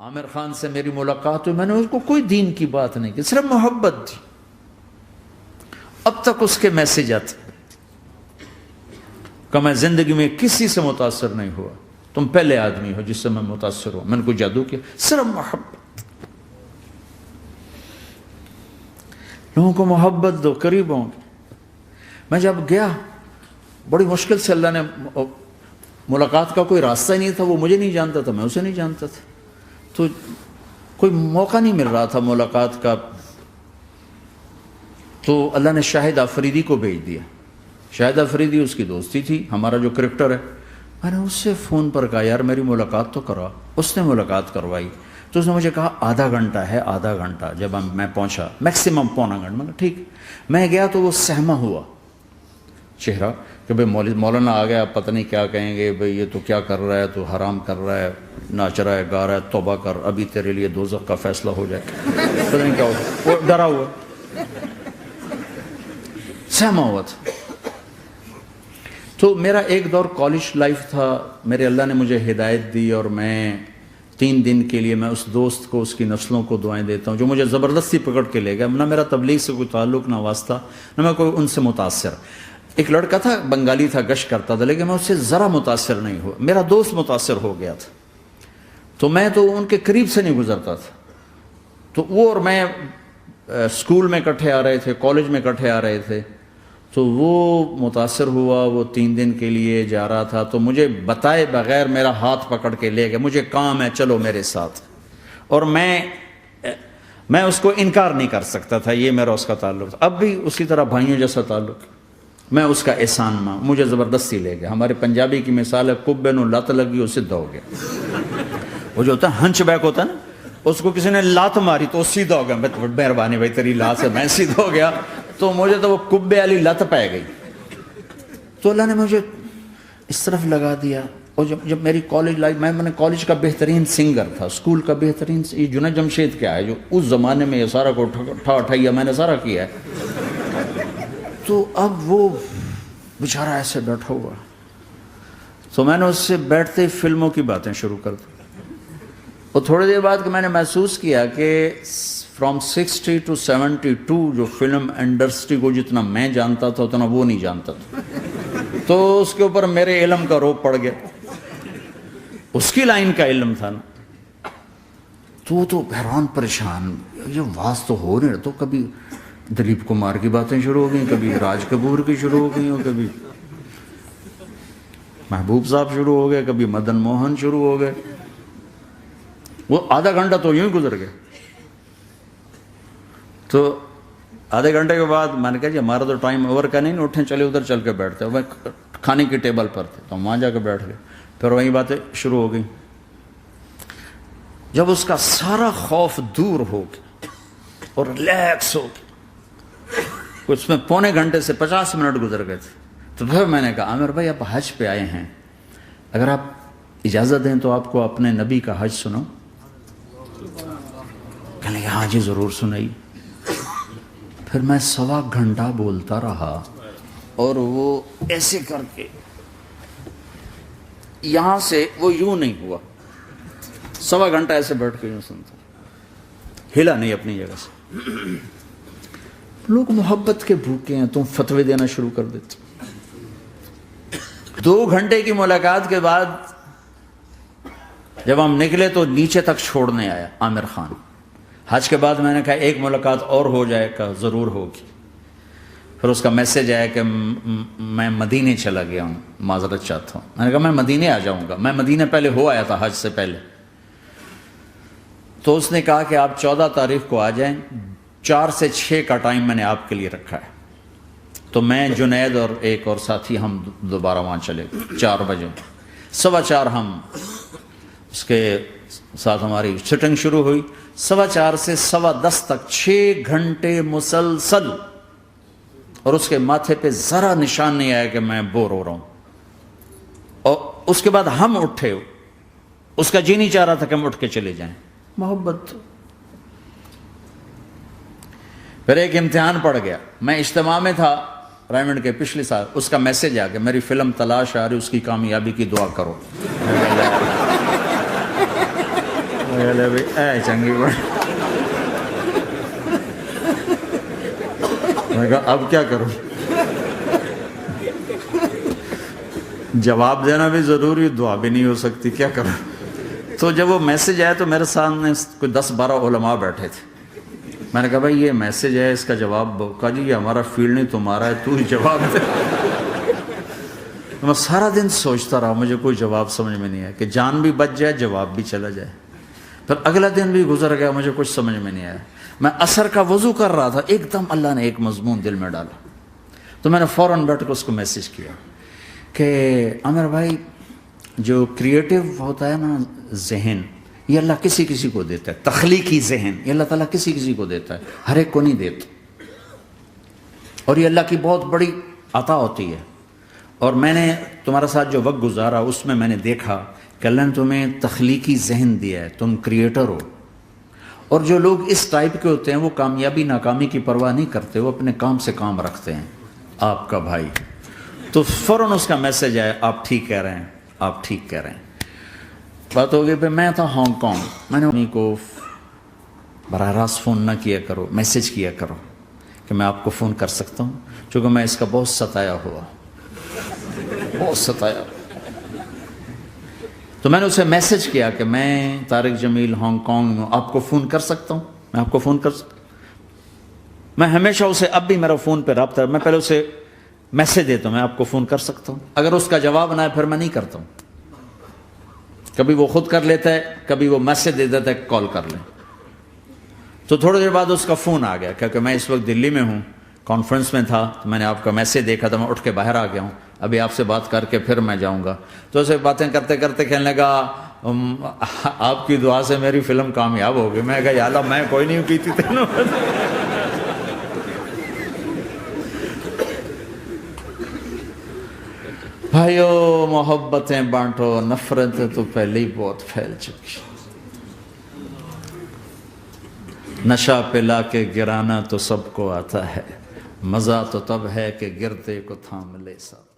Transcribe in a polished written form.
عامر خان سے میری ملاقات ہوئی، میں نے اس کو کوئی دین کی بات نہیں کی، صرف محبت تھی. اب تک اس کے میسج آتے کہ میں زندگی میں کسی سے متاثر نہیں ہوا، تم پہلے آدمی ہو جس سے میں متاثر ہوں. میں نے کوئی جادو کیا، صرف محبت. لوگوں کو محبت دو، قریب ہوں گے. میں جب گیا بڑی مشکل سے اللہ نے، ملاقات کا کوئی راستہ ہی نہیں تھا، وہ مجھے نہیں جانتا تھا، میں اسے نہیں جانتا تھا، تو کوئی موقع نہیں مل رہا تھا ملاقات کا. تو اللہ نے شاہد آفریدی کو بھیج دیا. شاہد آفریدی اس کی دوستی تھی، ہمارا جو کرکٹر ہے. میں نے اس سے فون پر کہا یار میری ملاقات تو کرا. اس نے ملاقات کروائی. تو اس نے مجھے کہا آدھا گھنٹہ ہے، آدھا گھنٹہ. جب میں پہنچا میکسیمم پونا گھنٹہ. میں نے ٹھیک. میں گیا تو وہ سہما ہوا چہرہ کہ بھئی مولانا آ گیا، پتہ نہیں کیا کہیں گے، بھئی یہ تو کیا کر رہا ہے، تو حرام کر رہا ہے، ناچ رہا ہے، گا رہا ہے، توبہ کر، ابھی تیرے لیے دوزخ کا فیصلہ ہو جائے. پتہ نہیں کیا ہوگا. وہ ڈرا ہوا سہما ہوا تھا. تو میرا ایک دور کالج لائف تھا. میرے اللہ نے مجھے ہدایت دی اور میں 3 دن کے لیے میں اس دوست کو، اس کی نسلوں کو دعائیں دیتا ہوں جو مجھے زبردستی پکڑ کے لے گیا. نہ میرا تبلیغ سے کوئی تعلق، نہ واسطہ، نہ میں کوئی ان سے متاثر. ایک لڑکا تھا، بنگالی تھا، گشت کرتا تھا، لیکن میں اس سے ذرا متاثر نہیں ہوا. میرا دوست متاثر ہو گیا تھا، تو میں تو ان کے قریب سے نہیں گزرتا تھا. تو وہ اور میں اسکول میں اکٹھے آ رہے تھے، کالج میں اکٹھے آ رہے تھے. تو وہ متاثر ہوا، وہ 3 دن کے لیے جا رہا تھا، تو مجھے بتائے بغیر میرا ہاتھ پکڑ کے لے گیا. مجھے کام ہے، چلو میرے ساتھ. اور میں اس کو انکار نہیں کر سکتا تھا، یہ میرا اس کا تعلق تھا. اب بھی اسی طرح بھائیوں جیسا تعلق. میں اس کا احسان ماں، مجھے زبردستی لے گیا. ہمارے پنجابی کی مثال ہے، کبے نو لت لگی وہ سیدھا ہو گیا. وہ جو ہوتا ہے ہنچ بیک ہوتا ہے نا، اس کو کسی نے لات ماری تو وہ سیدھا ہو گیا. مہربانی بھائی تیری لات سے میں سیدھا ہو گیا. تو مجھے تو وہ کبے والی لت پہ گئی. تو اللہ نے مجھے اس طرف لگا دیا. اور جب میری کالج لائف، میں نے کالج کا بہترین سنگر تھا، اسکول کا بہترین. یہ جنید جمشید کیا ہے جو اس زمانے میں یہ سارا کو اٹھایا میں نے سارا کیا ہے. تو اب وہ بیچارہ ایسے بیٹھا ہوا. تو میں نے اس سے بیٹھتے ہی فلموں کی باتیں شروع کر دی. اور تھوڑی دیر بعد میں نے محسوس کیا کہ فرام 60 to 72 جو فلم انڈسٹری کو جتنا میں جانتا تھا اتنا وہ نہیں جانتا تھا. تو اس کے اوپر میرے علم کا روب پڑ گیا. اس کی لائن کا علم تھا نا. تو حیران پریشان، یہ واز تو ہو نہیں. تو کبھی دلیپ کمار کی باتیں شروع ہو گئیں، کبھی راج کپور کی شروع ہو گئیں، اور کبھی محبوب صاحب شروع ہو گئے، کبھی مدن موہن شروع ہو گئے. وہ آدھا گھنٹہ تو یوں ہی گزر گیا. تو آدھے گھنٹے کے بعد میں نے کہا جی ہمارا تو ٹائم اوور کا نہیں، اٹھیں چلے ادھر چل کے بیٹھتے. وہ کھانے کی ٹیبل پر تھے تو وہاں جا کے بیٹھ گئے. پھر وہیں باتیں شروع ہو گئیں. جب اس کا سارا خوف دور ہو گیا اور ریلیکس ہو گیا، اس میں پونے گھنٹے سے 50 منٹ گزر گئے تھے. تو پھر میں نے کہا عامر بھائی آپ حج پہ آئے ہیں، اگر آپ اجازت دیں تو آپ کو اپنے نبی کا حج سنو. کہنے لگے ہاں جی ضرور سنائی. پھر میں 1.25 گھنٹہ بولتا رہا اور وہ ایسے کر کے یہاں سے وہ یوں نہیں ہوا. 1.25 گھنٹہ ایسے بیٹھ کے یوں سنتا، ہلا نہیں اپنی جگہ سے. لوگ محبت کے بھوکے ہیں، تم فتوے دینا شروع کر دیتے. 2 گھنٹے کی ملاقات کے بعد جب ہم نکلے تو نیچے تک چھوڑنے آیا عامر خان. حج کے بعد میں نے کہا ایک ملاقات اور ہو جائے گا، ضرور ہوگی. پھر اس کا میسج آیا کہ میں مدینے چلا گیا ہوں، معذرت چاہتا ہوں. میں نے کہا میں مدینے آ جاؤں گا. میں مدینے پہلے ہو آیا تھا حج سے پہلے. تو اس نے کہا کہ آپ 14 تاریخ کو آ جائیں، 4 سے 6 کا ٹائم میں نے آپ کے لیے رکھا ہے. تو میں جنید اور ایک اور ساتھی ہم دوبارہ وہاں چلے گئے. 4 بجے 4:15 ہم اس کے ساتھ ہماری سٹنگ شروع ہوئی. 4:15 سے 10:15 تک 6 گھنٹے مسلسل. اور اس کے ماتھے پہ ذرا نشان نہیں آیا کہ میں بور ہو رہا ہوں. اور اس کے بعد ہم اٹھے، اس کا جی نہیں چاہ رہا تھا کہ ہم اٹھ کے چلے جائیں. محبت. پھر ایک امتحان پڑ گیا. میں اجتماع میں تھا رائمنڈ کے پچھلے سال. اس کا میسج آ گیا میری فلم تلاش آ رہی، اس کی کامیابی کی دعا کرو. لے بھائی اے چنگی بڑی. میں کہا اب کیا کروں؟ جواب دینا بھی ضروری، دعا بھی نہیں ہو سکتی، کیا کروں؟ تو جب وہ میسج آیا تو میرے سامنے کوئی 10-12 علماء بیٹھے تھے. میں نے کہا بھائی یہ میسج ہے، اس کا جواب. کہا جی یہ ہمارا فیلڈ نہیں تمہارا ہے، تو ہی جواب دے. میں سارا دن سوچتا رہا، مجھے کوئی جواب سمجھ میں نہیں آیا کہ جان بھی بچ جائے، جواب بھی چلا جائے. پھر اگلا دن بھی گزر گیا، مجھے کچھ سمجھ میں نہیں آیا. میں عصر کا وضو کر رہا تھا، ایک دم اللہ نے ایک مضمون دل میں ڈالا. تو میں نے فوراً بیٹھ کے اس کو میسج کیا کہ عامر بھائی جو کریٹو ہوتا ہے نا ذہن، یہ اللہ کسی کسی کو دیتا ہے. تخلیقی ذہن یہ اللہ تعالیٰ کسی کسی کو دیتا ہے، ہر ایک کو نہیں دیتا. اور یہ اللہ کی بہت بڑی عطا ہوتی ہے. اور میں نے تمہارے ساتھ جو وقت گزارا اس میں نے دیکھا کہ اللہ نے تمہیں تخلیقی ذہن دیا ہے، تم کریٹر ہو. اور جو لوگ اس ٹائپ کے ہوتے ہیں وہ کامیابی ناکامی کی پرواہ نہیں کرتے، وہ اپنے کام سے کام رکھتے ہیں. آپ کا بھائی تو فوراً اس کا میسج آیا، آپ ٹھیک کہہ رہے ہیں، آپ ٹھیک کہہ رہے ہیں. بات ہو گئی. پھر میں تھا ہانگ کانگ. میں نے امی کو براہ راست فون نہ کیا کرو، میسج کیا کرو کہ میں آپ کو فون کر سکتا ہوں، چونکہ میں اس کا بہت ستایا ہوا، بہت ستایا. تو میں نے اسے میسج کیا کہ میں طارق جمیل ہانگ کانگ میں آپ کو فون کر سکتا ہوں، میں آپ کو فون کر سکتا ہوں. میں ہمیشہ اسے، اب بھی میرا فون پہ رابطہ ہے، میں پہلے اسے میسج دیتا ہوں میں آپ کو فون کر سکتا ہوں. اگر اس کا جواب نہ ہے پھر میں نہیں کرتا ہوں. کبھی وہ خود کر لیتا ہے، کبھی وہ میسج دے دیتا ہے کال کر لیں. تو تھوڑی دیر بعد اس کا فون آ گیا کیونکہ میں اس وقت دلی میں ہوں، کانفرنس میں تھا. تو میں نے آپ کا میسج دیکھا تو میں اٹھ کے باہر آ گیا ہوں، ابھی آپ سے بات کر کے پھر میں جاؤں گا. تو اسے باتیں کرتے کرتے کہنے لگا آپ کی دعا سے میری فلم کامیاب ہو گئی. میں کہا یا اللہ میں کوئی نہیں کی تھی تینوں. بھائیو محبتیں بانٹو، نفرتیں تو پہلے ہی بہت پھیل چکی. نشہ پلا کے گرانا تو سب کو آتا ہے، مزہ تو تب ہے کہ گرتے کو تھام لے ساتھ.